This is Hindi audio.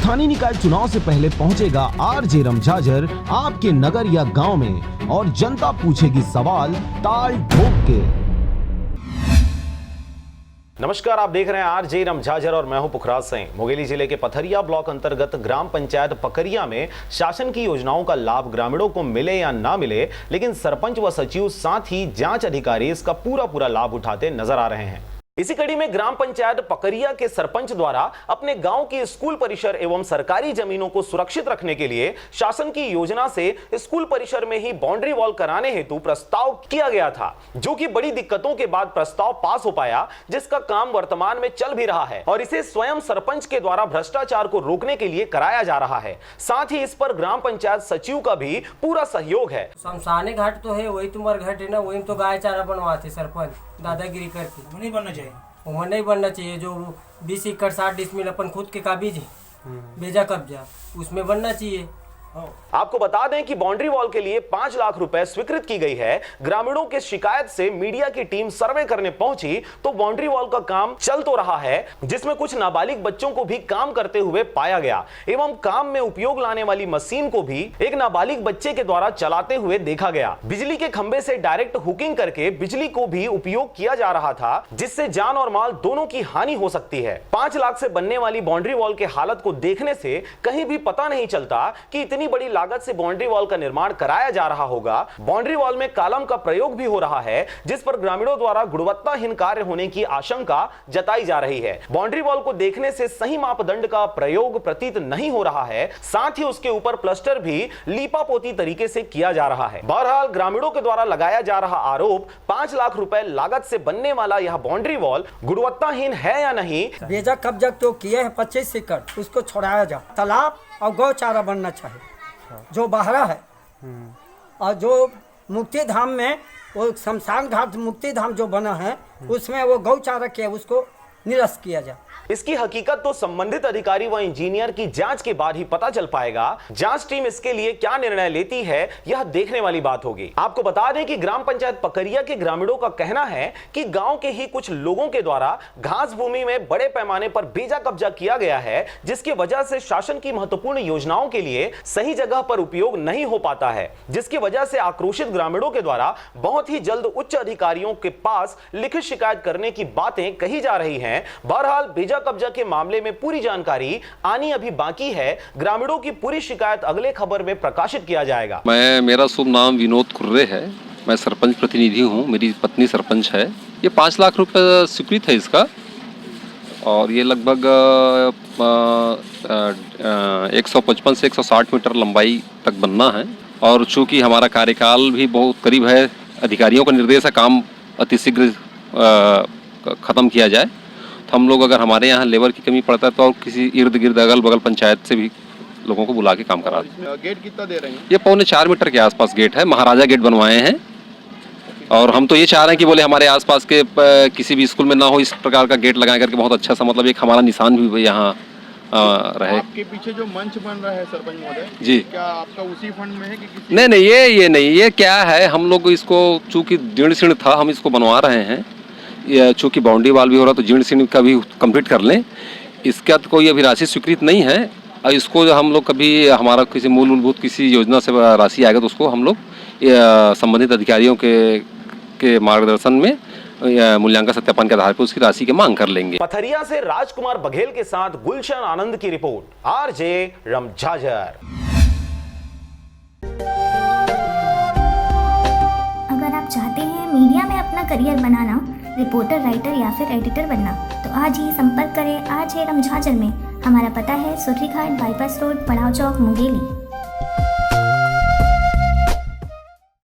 स्थानीय निकाय चुनाव से पहले पहुंचेगा आरजे रमझाझर आपके नगर या गांव में और जनता पूछेगी सवाल ताल ठोक के। नमस्कार, आप देख रहे हैं आरजे रमझाझर और मैं हूं पुखराज सिंह। मुंगेली जिले के पथरिया ब्लॉक अंतर्गत ग्राम पंचायत पकरिया में शासन की योजनाओं का लाभ ग्रामीणों को मिले या ना मिले, लेकिन सरपंच व सचिव साथ ही जांच अधिकारी इसका पूरा लाभ उठाते नजर आ रहे हैं। इसी कड़ी में ग्राम पंचायत पकरिया के सरपंच द्वारा अपने गांव की स्कूल परिसर एवं सरकारी जमीनों को सुरक्षित रखने के लिए शासन की योजना से स्कूल परिसर में ही बाउंड्री वॉल कराने हेतु प्रस्ताव किया गया था, जो कि बड़ी दिक्कतों के बाद प्रस्ताव पास हो पाया, जिसका काम वर्तमान में चल भी रहा है और इसे स्वयं सरपंच के द्वारा भ्रष्टाचार को रोकने के लिए कराया जा रहा है। साथ ही इस पर ग्राम पंचायत सचिव का भी पूरा सहयोग है। शमशाने घाट तो है, वही तुम्हारा घाट है ना, वही तो गाय चारा बनवाते सरपंच दादागिरी करके। वो नहीं बनना चाहिए, वो नहीं बनना चाहिए। जो 20 एकड़ 60 डिसमिल अपन खुद के काबिज है, बेजा कब्जा, उसमें बनना चाहिए। आपको बता दें कि बाउंड्री वॉल के लिए 5 लाख रुपए स्वीकृत की गई है। ग्रामीणों के शिकायत से मीडिया की टीम सर्वे करने पहुंची तो बाउंड्री वॉल का काम चल तो रहा है, जिसमें कुछ नाबालिग बच्चों को भी काम करते हुए पाया गया एवं काम में उपयोग लाने वाली मशीन को भी एक नाबालिग बच्चे के द्वारा चलाते हुए देखा गया। बिजली के खंभे से डायरेक्ट हुकिंग करके बिजली को भी उपयोग किया जा रहा था, जिससे जान और माल दोनों की हानि हो सकती है। 5 लाख से बनने वाली बाउंड्री वॉल के हालत को देखने से कहीं भी पता नहीं चलता कि इतनी बड़ी लागत से बाउंड्री वॉल का निर्माण कराया जा रहा होगा। बाउंड्री वॉल में कॉलम का प्रयोग भी हो रहा है, जिस पर ग्रामीणों द्वारा गुणवत्ताहीन कार्य होने की आशंका जताई जा रही है। बाउंड्री वॉल को देखने से सही मापदंड का प्रयोग प्रतीत नहीं हो रहा है, साथ ही उसके ऊपर प्लास्टर भी लीपापोती तरीके से किया जा रहा है। बहरहाल ग्रामीणों के द्वारा लगाया जा रहा आरोप 5 लाख रुपए लागत से बनने वाला यह बाउंड्री वॉल गुणवत्ताहीन है या नहीं। बेजा कब्जा तो किया है 25 एकड़, उसको छोड़ाया जा। तालाब और गौचारा बनना चाहिए जो बहरा है, और जो मुक्ति धाम में वो शमशान घाट मुक्ति धाम जो बना है उसमें वो गौचारा किया, उसको निरस्त किया जाए। इसकी हकीकत तो संबंधित अधिकारी व इंजीनियर की जांच के बाद ही पता चल पाएगा। जांच टीम इसके लिए क्या निर्णय लेती है, यह देखने वाली बात होगी। आपको बता दें कि ग्राम पंचायत पकरिया के ग्रामीणों का कहना है कि गांव के ही कुछ लोगों के द्वारा घास भूमि में बड़े पैमाने पर बेजा कब्जा किया गया है, जिसकी वजह से शासन की महत्वपूर्ण योजनाओं के लिए सही जगह पर उपयोग नहीं हो पाता है, जिसकी वजह से आक्रोशित ग्रामीणों के द्वारा बहुत ही जल्द उच्च अधिकारियों के पास लिखित शिकायत करने की बातें कही जा रही हैं। बहरहाल बेजा कब्जा के मामले में पूरी जानकारी आनी अभी बाकी है। ग्रामीणों की पूरी शिकायत अगले खबर में प्रकाशित किया जाएगा। मेरा शुभ नाम विनोद कुर्रे है, मैं सरपंच प्रतिनिधि हूँ, मेरी पत्नी सरपंच है। ये 5 लाख रुपए स्वीकृत है इसका, और ये लगभग 155 से 160 मीटर लंबाई तक बनना है। और चूँकि हमारा कार्यकाल भी बहुत करीब है, अधिकारियों का निर्देश है काम अतिशीघ्र खत्म किया जाए। तो हम लोग अगर हमारे यहाँ लेबर की कमी पड़ता है तो और किसी इर्द गिर्द अगल बगल पंचायत से भी लोगों को बुला के काम करा दें। गेट कितना दे रहे हैं? ये 4.25 मीटर के आसपास गेट है, महाराजा गेट बनवाए हैं। और हम तो ये चाह रहे हैं कि बोले हमारे आसपास के किसी भी स्कूल में ना हो इस प्रकार का गेट लगाए करके, बहुत अच्छा सा मतलब एक हमारा निशान भी यहाँ रहे। आपके पीछे जो मंच बन रहा है सरपंच महोदय जी, क्या आपका उसी फंड में है कि किसी? नहीं, ये नहीं, ये क्या है, हम लोग इसको चूँकि जीर्ण शीर्ण था, हम इसको बनवा रहे हैं। चूँकि बाउंड्री वाल भी हो रहा तो जीर्ण शीर्ण का भी कंप्लीट कर लें। इसका तो कोई अभी राशि स्वीकृत नहीं है, और इसको हम लोग कभी हमारा किसी मूलभूत किसी योजना से राशि आएगा तो उसको हम लोग संबंधित अधिकारियों के मार्गदर्शन में मूल्यांकन सत्यापन के आधार पर उसकी राशि की मांग कर लेंगे। पथरिया से राजकुमार बघेल के साथ गुलशन आनंद की रिपोर्ट, आरजे रमझाझर। अगर आप चाहते हैं मीडिया में अपना करियर बनाना, रिपोर्टर, राइटर या फिर एडिटर बनना, तो आज ही संपर्क करें आरजे रमझाझर में। हमारा पता है सुर्रीघाट बाईपास रोड, पड़ाव चौक, मुंगेली।